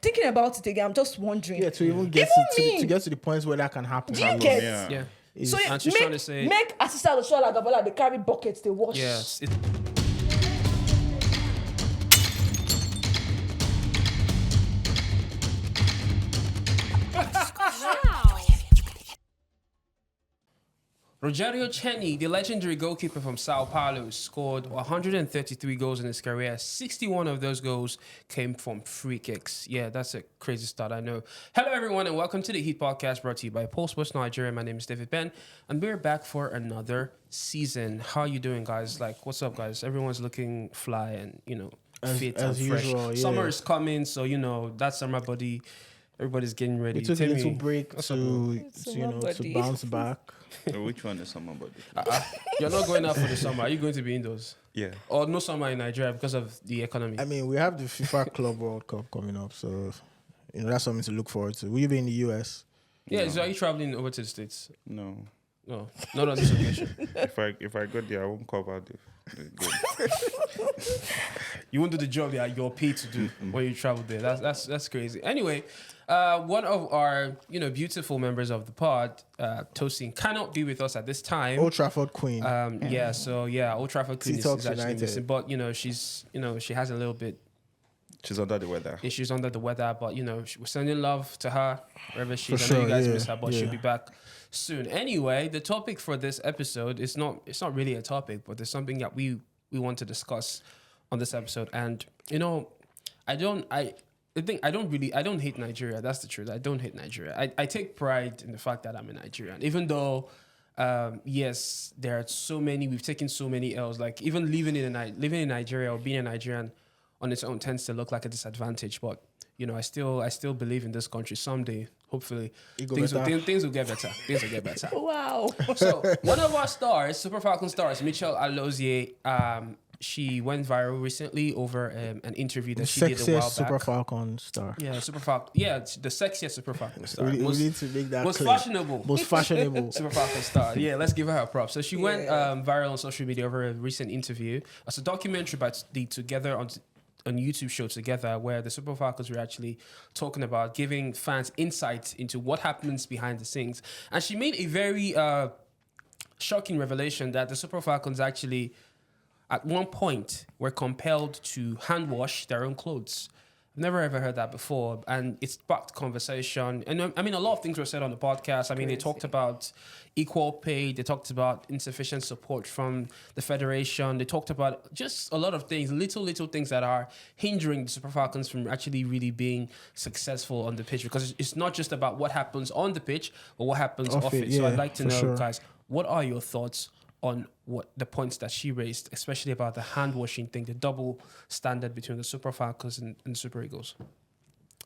thinking about it again, I'm just wondering. Yeah, to even get to get to the points where that can happen. Do you get? Yeah. So And she's trying to say, make assistant Oshola Gabola, they carry buckets, they wash. yes, Rogerio Ceni, the legendary goalkeeper from Sao Paulo, scored 133 goals in his career. 61 of those goals came from free kicks. Yeah, that's a crazy start, I know. Hello, everyone, and welcome to the Heat Podcast brought to you by Pulse Sports Nigeria. My name is David Ben, and we're back for another season. How are you doing, guys? Like, what's up, guys? Everyone's looking fly and, fit and fresh. Usual, yeah. Summer is coming, so, that summer body, everybody's getting ready. We took a little break what's to bounce back. Which one is somebody? You're not going out for the summer. Are you going to be indoors? Yeah. Or no summer in Nigeria because of the economy? I mean, we have the FIFA Club World Cup coming up, so that's something to look forward to. Will you be in the US? Yeah, so are you traveling over to the States? No. No, not on this occasion. If I go there, I won't cover the game. You won't do the job that you're paid to do when you travel there. That's crazy. Anyway, one of our beautiful members of the pod, Tosin, cannot be with us at this time. Old Trafford Queen. Old Trafford Queen is actually United. missing. But she's she has a little bit She's under the weather. issues under the weather. But we're sending love to her wherever she is. For I know you sure, guys yeah, miss her, but yeah. she'll be back soon. Anyway, the topic for this episode is not really a topic, but there's something that we want to discuss on this episode. And I don't hate Nigeria. That's the truth. I don't hate Nigeria. I take pride in the fact that I'm a Nigerian, even though yes, there are so many. We've taken so many L's. Like even living in Nigeria or being a Nigerian on its own tends to look like a disadvantage. But I still believe in this country. Someday, hopefully, things will get better. Things will get better. Wow. So one of our stars, Super Falcons stars, Michelle Alozie, she went viral recently over an interview that she did a while back. Super Falcon star. Yeah, Super Falcon. Yeah, the sexiest Super Falcon star. We need to make that most clear. fashionable. Most fashionable. Super Falcon star. Yeah, let's give her a prop. So she went viral on social media over a recent interview. It's a documentary by the Together on YouTube show Together, where the Super Falcons were actually talking about giving fans insight into what happens behind the scenes. And she made a very shocking revelation that the Super Falcons actually, at one point, were compelled to hand wash their own clothes. I've never ever heard that before, and it sparked conversation. And I mean, a lot of things were said on the podcast. I mean, they talked about equal pay. They talked about insufficient support from the federation. They talked about just a lot of things, little things that are hindering the Super Falcons from actually really being successful on the pitch. Because it's not just about what happens on the pitch, but what happens off it. So I'd like to know, guys, what are your thoughts on what the points that she raised, especially about the hand washing thing, the double standard between the Super Falcons and the Super Eagles?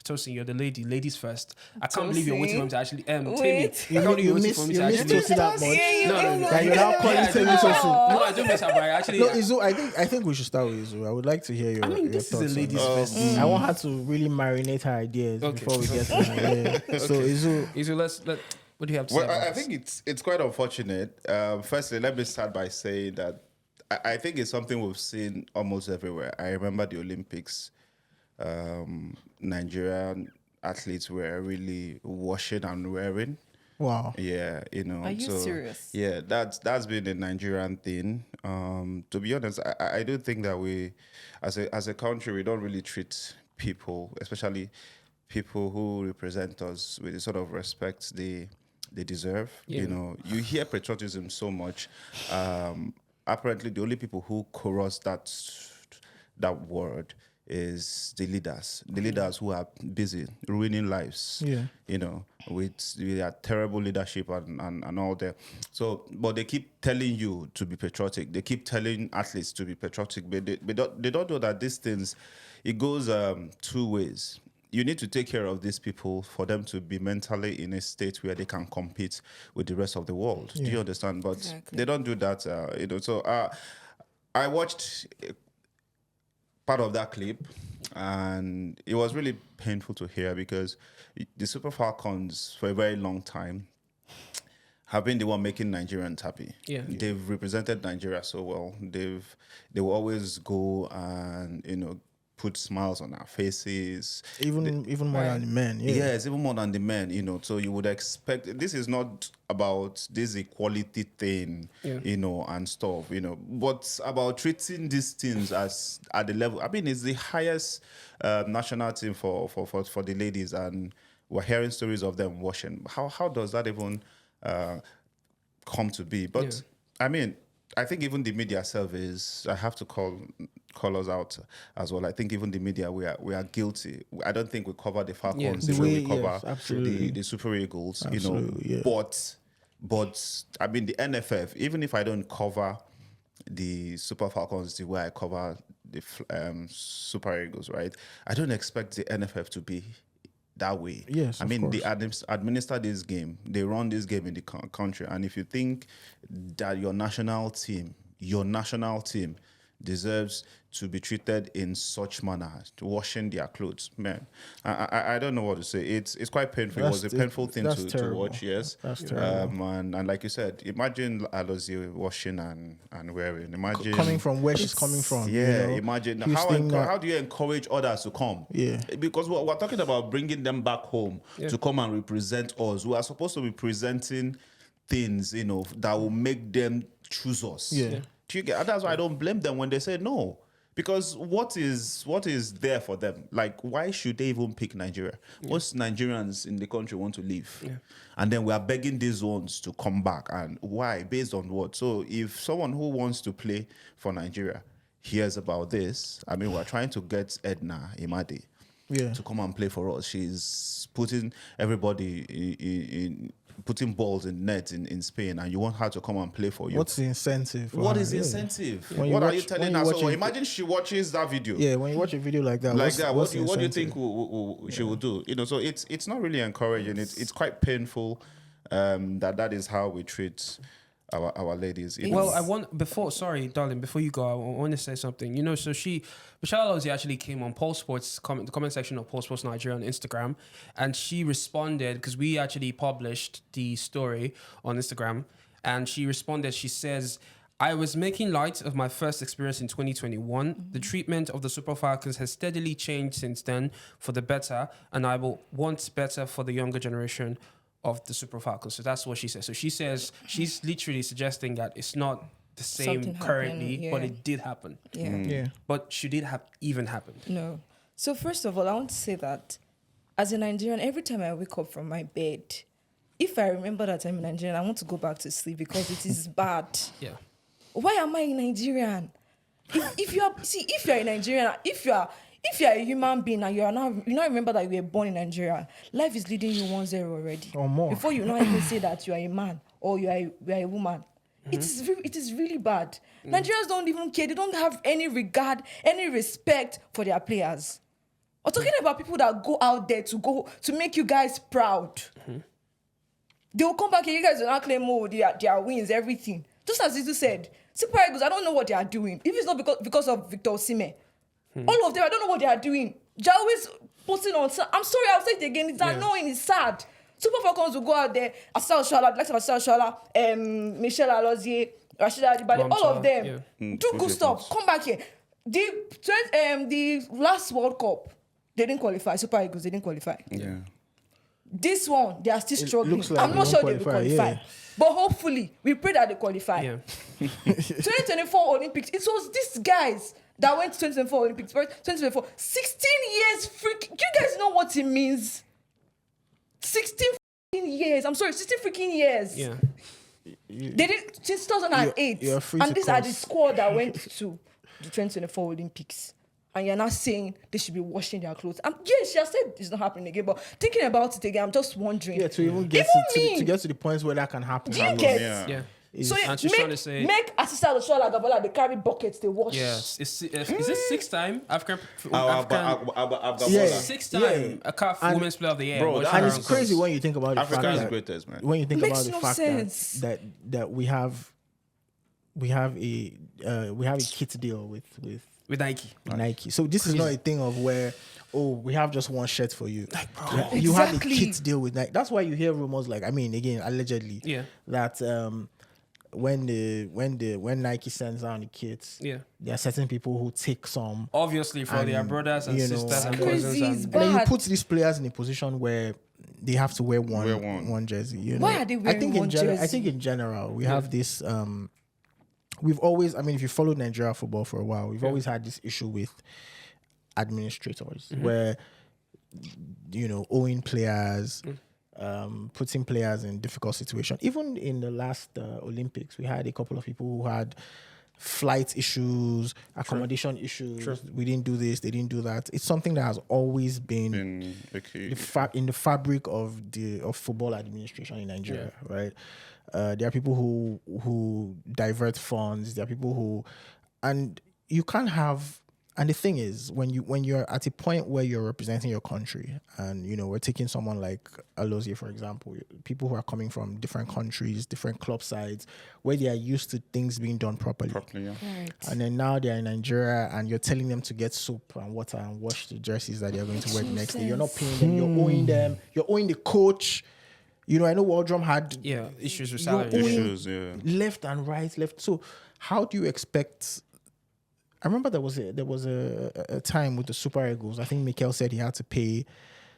Tosin, you're the lady. Ladies first. I can't believe you're waiting for me to actually. Wait. Timmy, You missed Tosin that much. No. That you're now calling Timmy Tosin. No, I don't miss her, but I actually. No, Izu, I think we should start with Izu. I would like to hear your. This your is a thoughts ladies on first. that. I want her to really marinate her ideas before we get to that. Yeah. So Izu, what do you have to say? Well, about I this? think it's quite unfortunate. Firstly, let me start by saying that I think it's something we've seen almost everywhere. I remember the Olympics. Nigerian athletes were really washing and wearing. Wow. Yeah, Are you serious? Yeah, that's been a Nigerian thing. To be honest, I do think that we, as a country, we don't really treat people, especially people who represent us, with the sort of respect they deserve. Yeah. You hear patriotism so much. Apparently, the only people who chorus that word is the leaders who are busy ruining lives, with their terrible leadership and all that. So, but they keep telling you to be patriotic. They keep telling athletes to be patriotic, but they don't know that these things, it goes two ways. You need to take care of these people for them to be mentally in a state where they can compete with the rest of the world. Do you understand? But they don't do that, So I watched part of that clip, and it was really painful to hear because the Super Falcons, for a very long time, have been the one making Nigerians happy. Yeah. They've represented Nigeria so well. They will always go and put smiles on our faces. Even more than the men. Yeah. Yes, even more than the men, So you would expect this is not about this equality thing, and stuff, but about treating these teams as at the level. I mean, it's the highest national team for the ladies, and we're hearing stories of them washing. How does that even come to be? But I mean, I think even the media service, I have to call us out as well. I think even the media, we are guilty. I don't think we cover the Falcons the way we cover the Super Eagles, Yeah. But I mean, the NFF, even if I don't cover the Super Falcons the way I cover the Super Eagles, right? I don't expect the NFF to be that way. Yes, I mean, they administer this game. They run this game in the country. And if you think that your national team deserves to be treated in such manner, washing their clothes, man, I don't know what to say. It's quite painful. It was a painful thing to watch. Yes, that's terrible. And like you said, imagine Alozie washing and wearing. Imagine coming from where she's coming from. Yeah, imagine Houston, how do you encourage others to come? Yeah, because we're talking about bringing them back home to come and represent us. We are supposed to be presenting things, that will make them choose us. Yeah. Do you get? That's why I don't blame them when they say no. Because what is there for them? Like, why should they even pick Nigeria? Most Nigerians in the country want to leave. Yeah. And then we are begging these ones to come back. And why? Based on what? So if someone who wants to play for Nigeria hears about this, I mean, we're trying to get Edna Imade to come and play for us. She's putting everybody in putting balls in net in Spain, and you want her to come and play for you. What's the incentive? What is the incentive? What are you telling us? So imagine she watches that video. Yeah, when you watch a video like that, what do you think she will do? So it's not really encouraging. It's quite painful that is how we treat our ladies. Well, sorry, darling, before you go, I want to say something. So Michelle Alozie actually came on Paul Sports, the comment section of Paul Sports Nigeria on Instagram, and she responded, because we actually published the story on Instagram, and she responded, she says, I was making light of my first experience in 2021. Mm-hmm. The treatment of the Super Falcons has steadily changed since then for the better, and I will want better for the younger generation of the Super Falcons. So that's what she says. So she says she's literally suggesting that it's not the same Something currently, but it did happen. Yeah. Yeah. But should it have even happened? No. So first of all, I want to say that as a Nigerian, every time I wake up from my bed, if I remember that I'm a Nigerian, I want to go back to sleep because it is bad. Yeah. Why am I a Nigerian? If you're a Nigerian, if you're a human being and you not remember that you were born in Nigeria, life is leading you 1-0 already. Or more. Before you not even say that you are a man or you are a woman. Mm-hmm. It is really bad. Nigerians don't even care. They don't have any regard, any respect for their players. We're talking about people that go out there to make you guys proud. Mm-hmm. They will come back and you guys will not claim their wins, everything. Just as Zizu said, Super Eagles, I don't know what they are doing. If it's not because of Victor Osimhen, all of them, I don't know what they are doing. They're always posting on. I'm sorry, I'll say it again. It's annoying. It's sad. Super Falcons will go out there. Asal Shala, like Asal Shala, Michelle Alozie, Rashida Adibale, all of them do good stuff. Come back here. The last World Cup, they didn't qualify. Super Eagles, they didn't qualify. Yeah. This one, they are still struggling. Like I'm not sure they will qualify. Yeah. But hopefully, we pray that they qualify. Yeah. 2024 Olympics, it was these guys that went to 2024 Olympics, 2024, 16 years freaking. Do you guys know what it means? 16 freaking years. I'm sorry, 16 freaking years. Yeah. They did since 2008. You're free and to these are the squad that went to the 2024 Olympics. And you're not saying they should be washing their clothes. Yes, she has said it's not happening again, but thinking about it again, I'm just wondering. Yeah, to even get to get to the points where that can happen. Do you get? Yeah. So and she's trying to say, make assistant Oshola Gabola, they carry buckets, they wash. Yes, is it sixth time African sixth time a CAF Women's Player of the Year? Bro, and it's crazy when you think about the Africa fact is that, greatest, man. when you think Makes about no the fact sense. that we have a kit deal with Nike. So this is not a thing of where, we have just one shirt for you. You have a kit deal with Nike. That's why you hear rumors like, I mean, again, allegedly, that when Nike sends out the kits, Yeah. there are certain people who take some. Obviously, for their And, brothers and you know, sisters and and cousins. crazy, it's And, And then you bad. put these players in a position where they have to wear one jersey. You know, Why are they I wearing think one in general, I jersey? think in general, we have this. We've always, I mean, if you followed Nigeria football for a while, we've always had this issue with administrators where, you know, owing players, putting players in difficult situations. Even in the last Olympics, we had a couple of people who had flight issues, accommodation issues. We didn't do this, they didn't do that. It's something that has always been okay. in the fabric of football administration in Nigeria, right? There are people who divert funds. There are people who, and you can't have. And the thing is, when you're at a point where you're representing your country, and you know we're taking someone like Alozie, for example, people who are coming from different countries, different club sides, where they are used to things being done properly. Yeah. Right. And then now they're in Nigeria, and you're telling them to get soap and water and wash the jerseys that they're going to wear the next day. You're not paying them. You're owing them. You're owing the coach. You know, I know Waldrum had issues with you're salary. owing left and right, left. So how do you expect? I remember there was a time with the Super Eagles. I think Mikel said he had to pay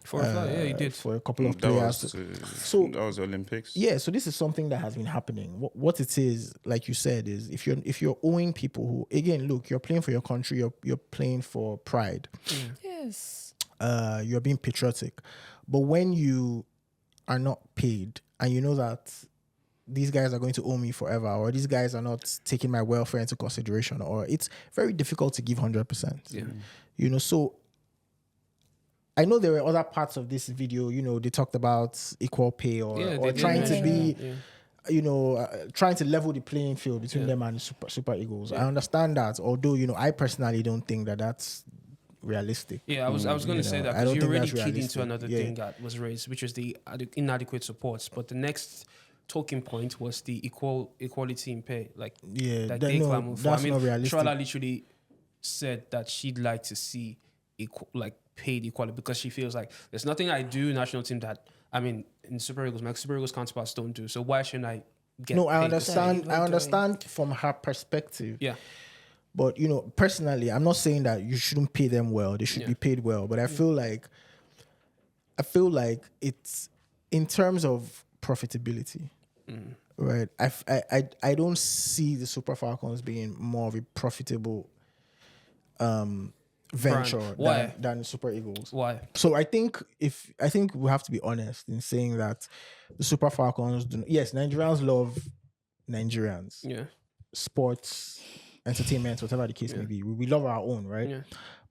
For a fact, he did. for a couple of That players. was, that was Olympics. Yeah, so this is something that has been happening. What it is, like you said, is if you're owing people who, again, look, you're playing for your country, you're playing for pride. Yes. You're being patriotic. But when you are not paid and you know that these guys are going to owe me forever, or these guys are not taking my welfare into consideration, or it's very difficult to give 100%. Yeah. You know, so I know there were other parts of this video, you know, they talked about equal pay or they trying to mention be, that, you know, trying to level the playing field between them and the Super Eagles. I understand that, although, you know, I personally don't think that that's realistic. Yeah, I was going to say that I don't because you think already that's keyed into realistic. another thing that was raised, which was the inadequate supports. But the next talking point was the equality in pay, like that, they no, clamor for. that's not realistic. Shrala literally said that she'd like to see paid equality because she feels like there's nothing I do national team that in Super Eagles, my Super Eagles counterparts don't do. So why shouldn't I get? No, I paid? understand. I understand from her perspective. Yeah. But, you know, personally, I'm not saying that you shouldn't pay them well. They should be paid well. But I feel like it's in terms of profitability, right? I don't see the Super Falcons being more of a profitable venture than the Super Eagles. Why? So I think we have to be honest in saying that the Super Falcons Nigerians love Nigerians. Yeah. Sports, entertainment, whatever the case may be. We love our own, right? Yeah.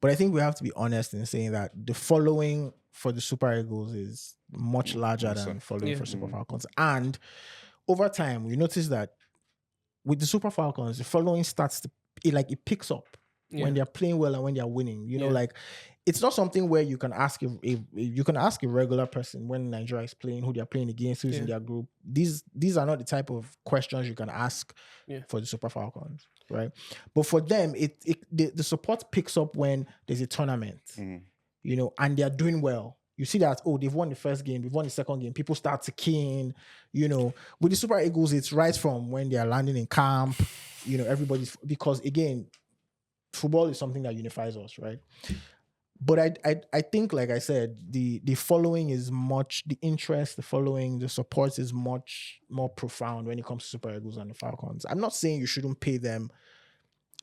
But I think we have to be honest in saying that the following for the Super Eagles is much larger than following for Super Falcons. And over time, we notice that with the Super Falcons, the following starts to it picks up when they're playing well and when they're winning. You know, like it's not something where you can ask a regular person when Nigeria is playing, who they're playing against, who's in their group. These are not the type of questions you can ask for the Super Falcons, right? But for them, the support picks up when there's a tournament, you know, and they're doing well. You see that, they've won the first game, they've won the second game, people start to key, you know. With the Super Eagles, it's right from when they are landing in camp, you know, because again, football is something that unifies us, right? But I think, like I said, the following is the interest, the support is much more profound when it comes to Super Eagles and the Falcons. I'm not saying you shouldn't pay them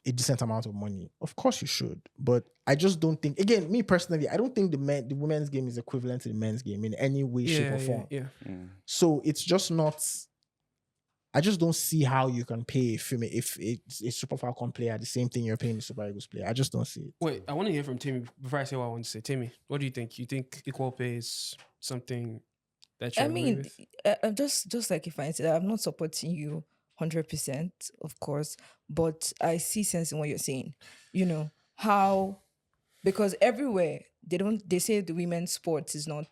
a decent amount of money. Of course you should. But I just don't think, again, me personally, I don't think the women's game is equivalent to the men's game in any way, shape, or form. Yeah. So it's just not. I just don't see how you can pay if it's a Super Falcon player the same thing you're paying the Super Eagles player. I just don't see it. Wait, I want to hear from Timmy before I say what I want to say. Timmy, what do you think? You think equal pay is something that you agree with? Just like if I said, I'm not supporting you 100%, of course, but I see sense in what you're saying. You know, how, because everywhere they say the women's sport is not,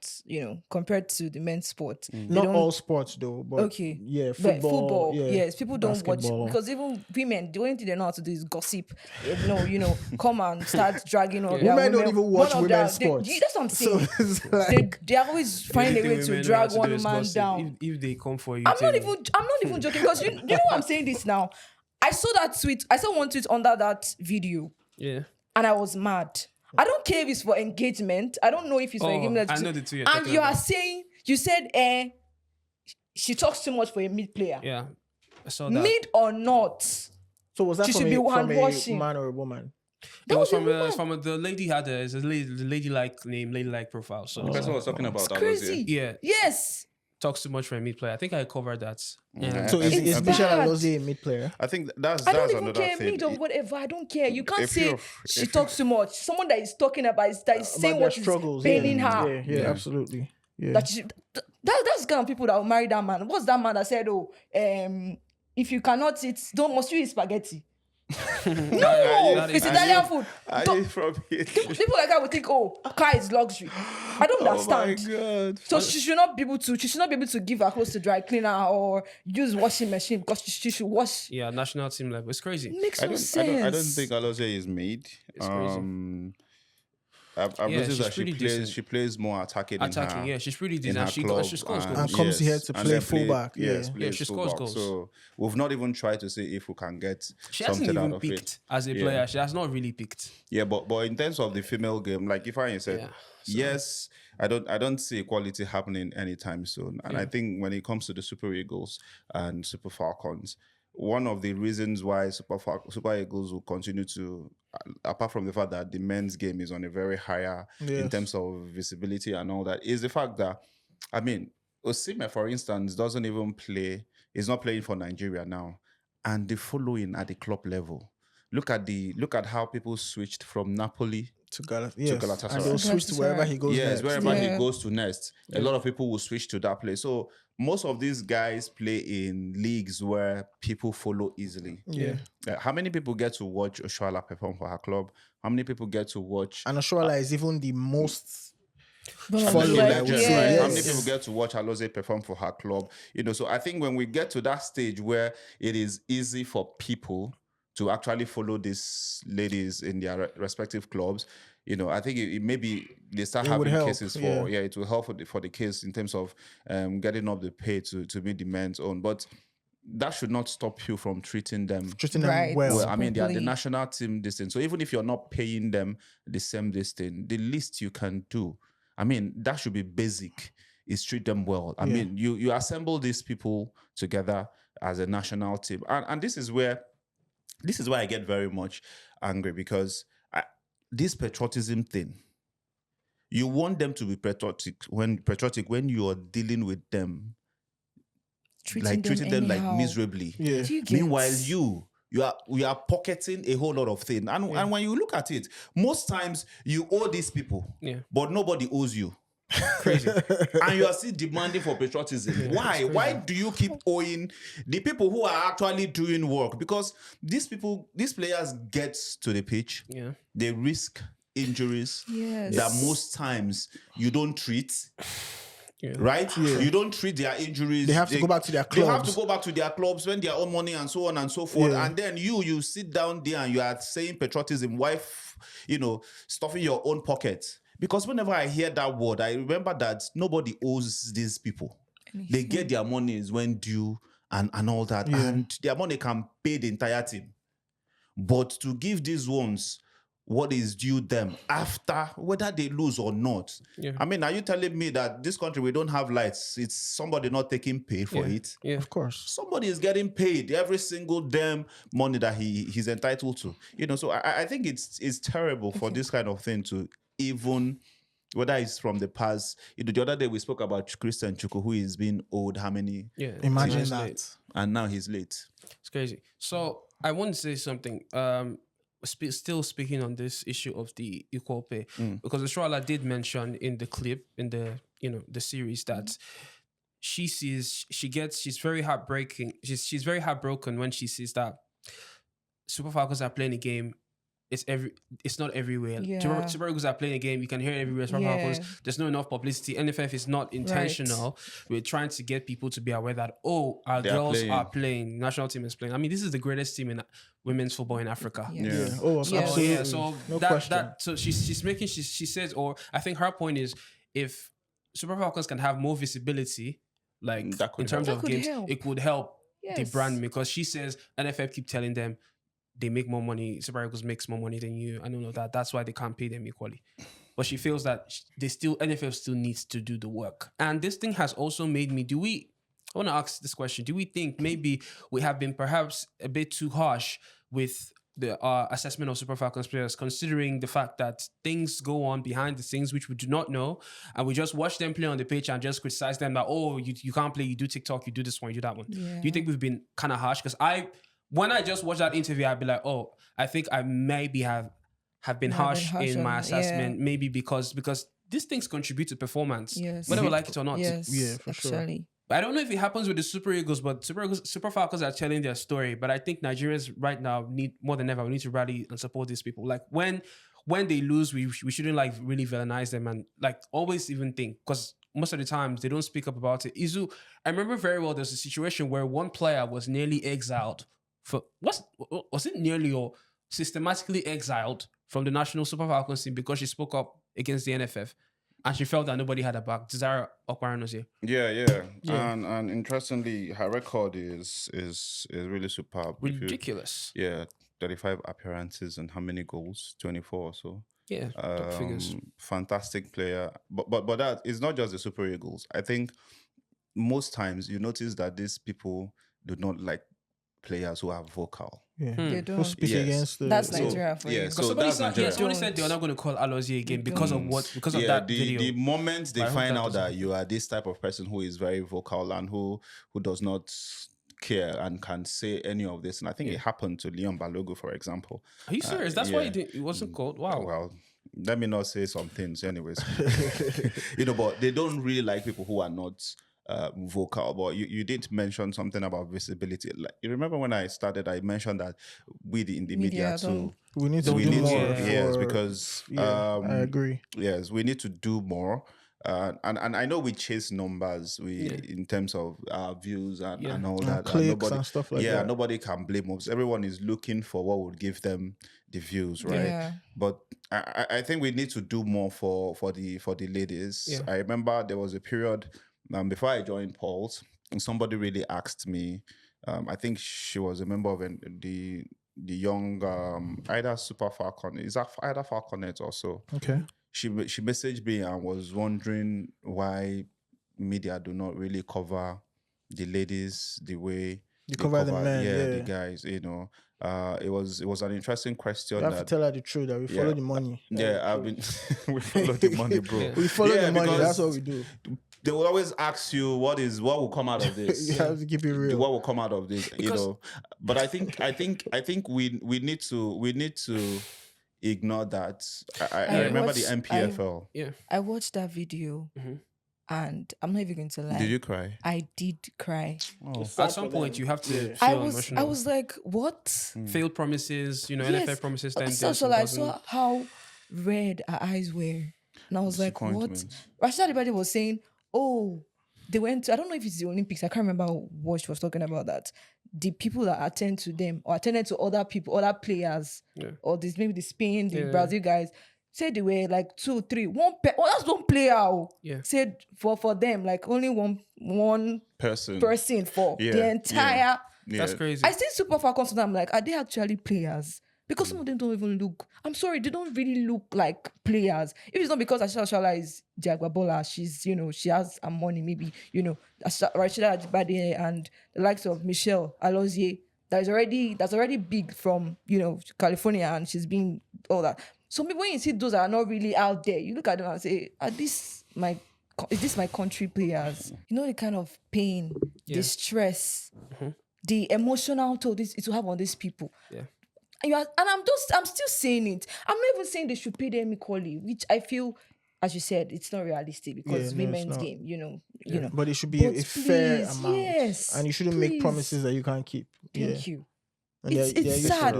compared to the men's sport. They Not don't- all sports though, but Okay. yeah, But football, yeah, yes, people don't watch basketball. because even women, the only thing they know how to do is gossip. Come and start dragging on. Women don't even watch one of women's their- sports. that's what I'm So saying. it's like They always find a way to drag one man down. If they come for you, I'm not even joking because you know why I'm saying this now. I saw that tweet. I saw one tweet under that video, Yeah. and I was mad. I don't care if it's for engagement. I don't know if it's for engagement. I know the two you're And talking you are about. saying, you said, she talks too much for a mid player. Yeah. I saw that. Mid or not, so was that She from should a, be from a hand-washing. man or a woman? It was was a from woman. the lady had a ladylike name, ladylike profile. So The person was talking about that. crazy. yeah, Yes. talks too much for a mid player. I think I covered that. Yeah. So It's is bad. Michelle Alozie a mid player? I think that's I don't even another care, thing. mid or whatever. I don't care. You can't If say you're- she if talks too much. Someone that is talking about that is saying About what their is struggles, paining yeah. her. Yeah, absolutely. Yeah. That that's the kind of people that will marry that man. What's that man that said, if you cannot eat, must you eat spaghetti? No, it's Italian food. Are Don't- you from here? People like that would think, car is luxury. I don't understand. Oh my God. So she should not be able to give her clothes to dry cleaner or use washing machine because she should wash. Yeah, national team level. It's crazy. It makes I no don't sense. think Alozie is made. It's crazy. I've Yeah, noticed she's that pretty decent. she plays more attacking. Attacking, in her, yeah, she's pretty in decent. her She club, scores And goals. comes here to and play then fullback, Yes, yeah. plays Yeah, she scores fullback. goals. So we've not even tried to see if we can get She hasn't something out even of peaked it. as a Yeah. player. She has not really peaked. Yeah, but in terms of the female game, like Ifeanyi said, Yeah, yes, I don't see equality happening anytime soon. And I think when it comes to the Super Eagles and Super Falcons, one of the reasons why Super Eagles will continue to, apart from the fact that the men's game is on a very higher in terms of visibility and all that, is the fact that, I mean, Osimhen, for instance, doesn't even play, is not playing for Nigeria now. And the following at the club level. Look at how people switched from Napoli To Galatasaray. Galatasaray. And they'll switch to wherever he goes yes, next. wherever Yeah. he goes to next, a lot of people will switch to that place. So most of these guys play in leagues where people follow easily. Yeah. How many people get to watch Oshoala perform for her club? How many people get to watch? And Oshoala is even the most But followed, like, I would Legend, say. right? How many Yes. people get to watch Alozie perform for her club? So I think when we get to that stage where it is easy for people to actually follow these ladies in their respective clubs, I think it maybe they start It would having help, cases yeah. for it will help for the case in terms of getting up the pay to meet the men's own, but that should not stop you from treating them. Treating them Right. well. Well, I mean, they are the Properly. national team distance. So even if you're not paying them the same distance, the least you can do, I mean, that should be basic, is treat them well. I mean, you assemble these people together as a national team. And this is why I get very much angry, because this patriotism thing, you want them to be patriotic when you are dealing with them, treating them like anyhow. miserably. Yeah. Do you get- Meanwhile, we are pocketing a whole lot of things. And when you look at it, most times you owe these people, Yeah. but nobody owes you. Crazy. And you are still demanding for patriotism. Why? Why do you keep owing the people who are actually doing work? Because these players get to the pitch, Yeah. they risk injuries Yes. that most times you don't treat. Yeah. Right? You don't treat their injuries. They have to go back to their They have clubs. to go back to their clubs, spend their own money and so on and so forth. Yeah. And then you sit down there and you are saying patriotism, stuffing your own pockets. Because whenever I hear that word, I remember that nobody owes these people. They get their monies when due and all that. Yeah. And their money can pay the entire team. But to give these ones what is due them after, whether they lose or not. Yeah. I mean, are you telling me that this country, we don't have lights? It's somebody not taking pay for it? Yeah. Of course. Somebody is getting paid every single damn money that he's entitled to. So I think it's terrible for this kind of thing to even, whether it's from the past. The other day we spoke about Christian Chuku, who is being owed how many? Yeah. Imagine It's that. late. And now he's late. It's crazy. So I want to say something. Still speaking on this issue of the equal pay, because Australia did mention in the clip, in the the series, that she's very heartbreaking. She's very heartbroken when she sees that Super Falcons are playing a game it's not everywhere. Yeah. Super Eagles are playing a game, you can hear it everywhere. Super Yeah. Falcons, there's not enough publicity. NFF is not intentional. We're trying to get people to be aware that our They are girls playing. are playing. National team is playing. I mean, this is the greatest team in women's football in Africa. Yes. Yeah. Oh, Yes. absolutely. Yeah, so no question. so she's making she says, or I think her point is, if Super Falcons can have more visibility, like That could in terms help. of That could games, help. it could help the Yes. brand, because she says NFF keep telling them they make more money, Super Eagles makes more money than you. I don't know that. That's why they can't pay them equally. But she feels that NFF still needs to do the work. And this thing has also made me, I want to ask this question. Do we think maybe we have been perhaps a bit too harsh with the assessment of Super Falcons players, considering the fact that things go on behind the scenes which we do not know, and we just watch them play on the pitch and just criticize them that, oh, you can't play, you do TikTok, you do this one, you do that one. Yeah. Do you think we've been kind of harsh? Because when I just watched that interview, I'd be like, oh, I think I maybe have been harsh in my assessment, maybe because these things contribute to performance, Yes. whether we like it or not. Yes. Yeah, for sure. actually. I don't know if it happens with the Super Eagles, but Super Falcons are telling their story. But I think Nigerians right now need more than ever. We need to rally and support these people. Like when they lose, we shouldn't like really villainize them and like always even think, because most of the times they don't speak up about it. Izu, I remember very well. There's a situation where one player was nearly exiled was it nearly or systematically exiled from the National Super Falcons team because she spoke up against the NFF. And she felt that nobody had her back. Desire Okwaranozie. Yeah. And interestingly, her record is really superb. Ridiculous. 35 appearances and how many goals? 24 or so. Yeah, top figures. Fantastic player. But that is not just the Super Eagles. I think most times you notice that these people do not like players who are vocal. Yeah. They Who don't. speak Yes. against the... That's Nigeria for you. yeah, Because so that's Nigeria. somebody said they were not going to call Alozie again because of that video. The moment they I hope find that out that doesn't- you are this type of person who is very vocal and who does not care and can say any of this, and I think it happened to Leon Balogun, for example. Are you serious? That's why it wasn't called? Wow. Well, let me not say some things, anyways. But they don't really like people who are not vocal. But you did mention something about visibility. Like, you remember when I started, I mentioned that we in the media too. We need to do more. Yes, because I agree. Yes, we need to do more. And I know we chase numbers in terms of views and all that. Clicks and stuff like that. Yeah, nobody can blame us. Everyone is looking for what would give them the views, right? Yeah. But I think we need to do more for the ladies. Yeah. I remember there was a period before I joined Paul's, and somebody really asked me. I think she was a member of the young either Super Falcon, is that either Falconet or so. Okay. She messaged me and was wondering why media do not really cover the ladies the way You cover the men, the guys. It was an interesting question. You have to tell her the truth that we follow the money. Yeah, I've been we follow the money, bro. We follow the money. because That's what we do. They will always ask you what will come out of this. You have to keep it real. What will come out of this, But I think we need to ignore that. I remember the MPFL. I watched that video and I'm not even going to lie. Did you cry? I did cry. At some point, you have to feel emotional. I was like, what? Failed promises, Yes. NFF promises. Then So I saw how red her eyes were. And I was like, what? Rashida everybody was saying, oh, they went to, I don't know if it's the Olympics. I can't remember what she was talking about that. The people that attend to them or attended to other people, other players, or this maybe the Spain, the Brazil guys, said they were like 2, 3, that's one player. Said for them, like only one person for the entire. That's crazy. I see Super Falcons and I'm like, are they actually players? Because some of them don't even look, I'm sorry, they don't really look like players. If it's not because Ashala is Diagwabola, she's, she has her money, maybe, Rashida Ajibade and the likes of Michelle Alozie, that's already big from, California, and she's been all that. So maybe when you see those that are not really out there, you look at them and say, is this my country players? The kind of pain, the stress, the emotional toll it will have on these people. And I'm still saying it. I'm not even saying they should pay them equally, which I feel, as you said, it's not realistic because women's game, But it should be a fair amount. Yes, and you shouldn't make promises that you can't keep. Thank you. And It's sad.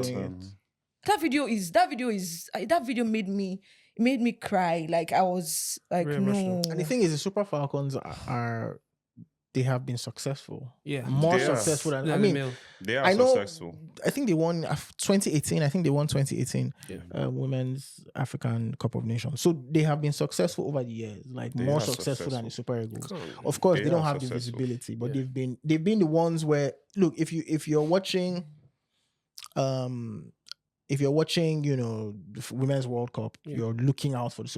That video made me cry. Like I was like, Very no. emotional. And the thing is, the Super Falcons are they have been successful. Yeah. More They are. successful than Than I the mean. Mill. They are I know. successful. I think they won 2018. I think they won 2018 Yeah. Women's African Cup of Nations. So they have been successful over the years, like more are successful than the successful. Super Eagles. Come on. Of course, They they don't are have the successful. visibility, but Yeah. they've been the ones where look if you're watching, you know, the Women's World Cup, you're looking out for the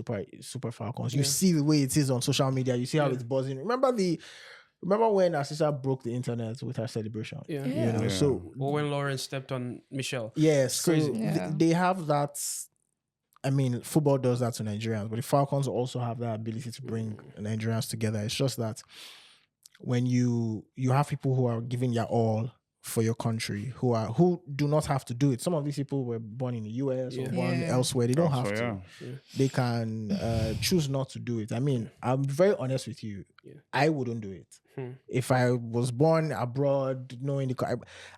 Super Falcons. You see the way it is on social media. You see how it's buzzing. Remember when Asisa broke the internet with her celebration? Yeah. You know, Yeah. so Or when Lauren stepped on Michelle. yes, so crazy. Yeah. they have that. I mean, football does that to Nigerians, but the Falcons also have that ability to bring Nigerians together. It's just that when you have people who are giving their all for your country, who do not have to do it. Some of these people were born in the US or born Yeah. elsewhere. They don't Also, have to. yeah. They can choose not to do it. I mean, I'm very honest with you. I wouldn't do it. If I was born abroad, knowing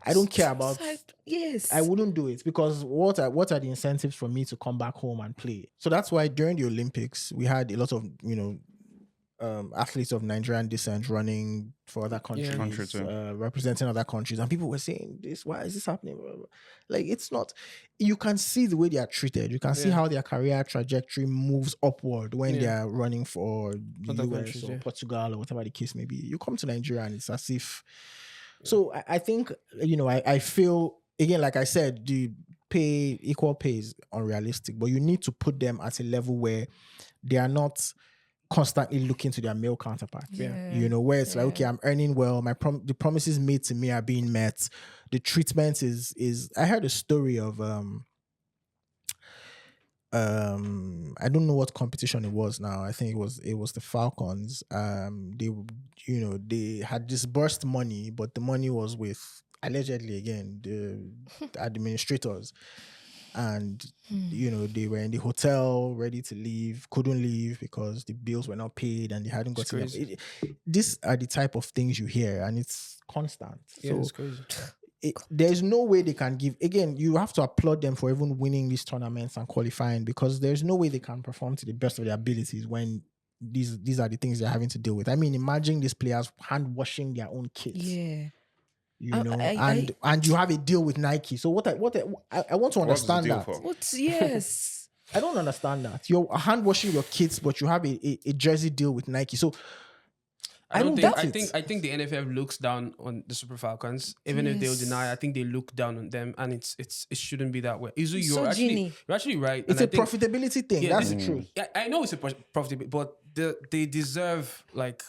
I don't care about. Yes. I wouldn't do it because what are the incentives for me to come back home and play? So that's why during the Olympics we had a lot of athletes of Nigerian descent running for other countries, Countries, yeah. representing other countries, and people were saying this. Why is this happening? Blah, blah, blah. Like it's not. You can see the way they are treated. You can see how their career trajectory moves upward when they are running for the Other US countries, or yeah. Portugal or whatever the case may be. You come to Nigeria and it's as if. So I think I feel again, like I said, the equal pay is unrealistic, but you need to put them at a level where they are not constantly looking to their male counterparts. Yeah. You know, where it's like, okay, I'm earning well, the promises made to me are being met. The treatment is I heard a story of I don't know what competition it was now. I think it was the Falcons. They had disbursed money, but the money was with allegedly again the administrators. And they were in the hotel ready to leave, couldn't leave because the bills were not paid and they hadn't got it. These are the type of things you hear, and it's constant. Yeah, So it's crazy. there's no way they can give. Again, you have to applaud them for even winning these tournaments and qualifying, because there's no way they can perform to the best of their abilities when these are the things they're having to deal with. I mean, imagine these players hand washing their own kits. Yeah. And you have a deal with Nike. So what I want to understand deal that. for? Yes. I don't understand that. You're hand washing your kits, but you have a jersey deal with Nike. So I don't get it. I think the NFF looks down on the Super Falcons, even if they'll deny. I think they look down on them, and it shouldn't be that way. Izu, you're actually right. It's a profitability thing. That's the truth. I know it's a profitability, but they deserve like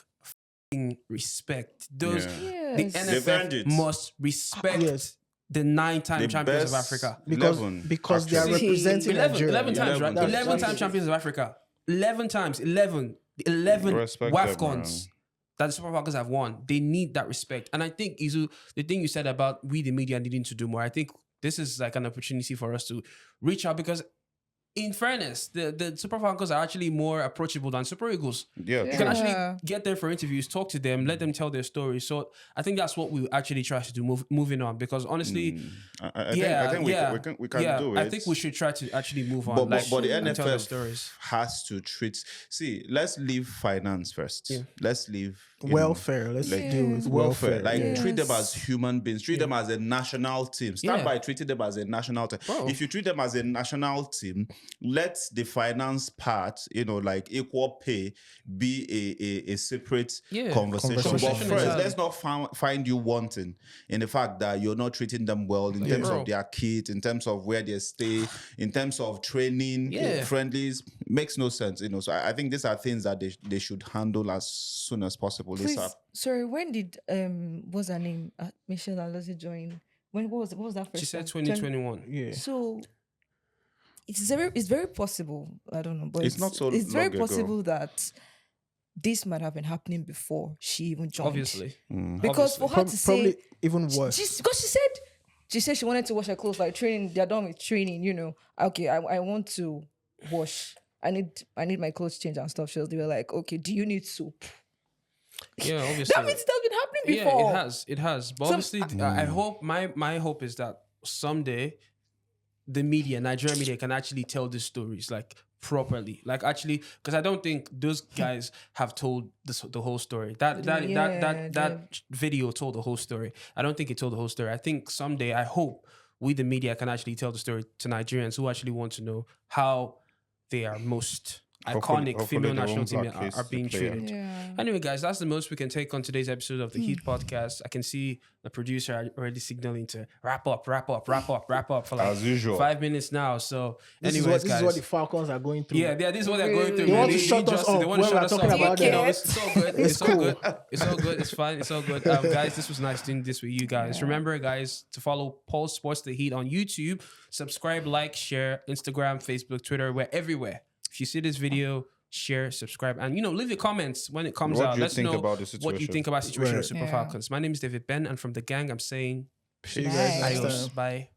respect. Those the NFF must respect the 9-time champions of Africa because they are representing 11 times, right? 11-time champions of Africa. 11 times, 11 WAFCONs that the Super Falcons have won. They need that respect. And I think, Izu, the thing you said about we, the media, needing to do more, I think this is like an opportunity for us to reach out, because in fairness, the Super Falcons are actually more approachable than Super Eagles. Yeah. You can actually get there for interviews, talk to them, let them tell their stories. So I think that's what we actually try to do moving on, because honestly, I think we can do it. I think we should try to actually move on. But the and tell their NFF stories. has to treat. See, let's leave finance first. Yeah. Let's leave welfare. Let's deal with welfare. Like treat them as human beings. Treat them as a national team. Start by treating them as a national team. Bro. If you treat them as a national team, let the finance part, like equal pay, be a separate conversation. But first, let's not find you wanting in the fact that you're not treating them well in terms of their kit, in terms of where they stay, in terms of training, friendlies. Makes no sense, So I think these are things that they should handle as soon as possible. Please, sorry, when did what's her name? Michelle Alozie join? What was that first? She said 2021. Yeah. So it's very possible. I don't know, but it's not so. It's very long possible ago. that this might have been happening before she even joined. Obviously, because for her to say, probably even worse. Because she said she wanted to wash her clothes, like training. They're done with training. Okay, I want to wash. I need my clothes changed and stuff. They were like, okay, do you need soap? Yeah, obviously. That means it has been happening before. Yeah, it has. But obviously, I hope my hope is that someday the media, Nigerian media, can actually tell these stories like properly, like actually, because I don't think those guys have told the whole story. That video told the whole story. I don't think it told the whole story. I think someday, I hope we the media can actually tell the story to Nigerians who actually want to know how they are most iconic female national team are being treated. Yeah. Anyway, guys, that's the most we can take on today's episode of the Heat Podcast. I can see the producer already signaling to wrap up for like As usual. 5 minutes now. So, This anyways, is guys, what the Falcons are going through. yeah, this is what they're going through. They man. want to shut us They up want to when shut we're us talking up. about them. No, it's all good. It's all cool. good. It's all good. It's fine. It's all good. Guys, this was nice doing this with you guys. Remember, guys, to follow Pulse Sports The Heat on YouTube. Subscribe, like, share, Instagram, Facebook, Twitter. We're everywhere. If you see this video, share, subscribe, and leave your comments when it comes What out. do you Let's think know about the what you situation? think about the situation Right. with Super Yeah. Falcons. My name is David Ben, and from the gang, I'm saying See you guys next adios. time. Bye.